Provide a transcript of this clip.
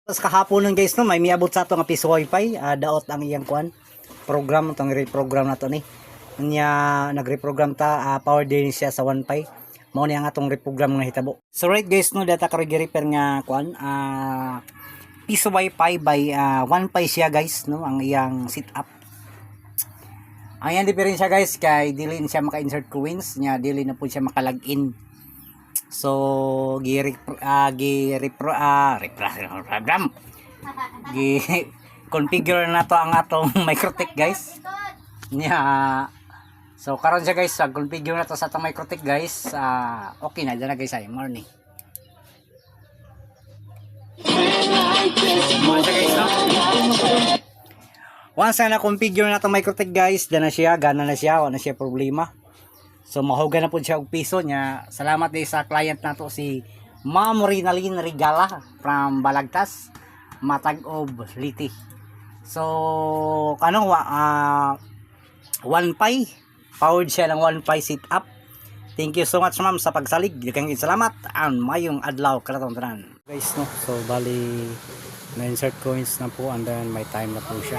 Tapos kahapon nun guys no, may miabot sa ato nga piso wifi, daot ang iyang kuan program, itong reprogram na to ni. Nya nagreprogram ta, power din siya sa 1Pi. Mao ni ang atong reprogram nga hitabo. So right guys no, data ka repair nga kuan, piso wifi by 1Pi siya guys no, ang iyang setup. Ang iyang diferensya guys kay dili siya maka-insert coins nya, dili na po siya maka-login. So configure na to ang atong Microtech guys. Nya so karon siya guys, configure na to sa atong Microtech guys. Okay na dyan na guys ay morning. Once na configure na itong Microtech guys, dyan na siya, gana na siya, wala na siya problema. So mahuga na po siya og piso niya. Salamat din sa client na to si Ma'am Rinalyn Regala from Balagtas, Matag of Liti. So ano 1Pi, powered siya ng 1Pi setup. Thank you so much ma'am sa pagsalig. Daghang salamat and mayong adlaw karon tanan. Guys no, so bali na insert coins na po and then may time na po siya.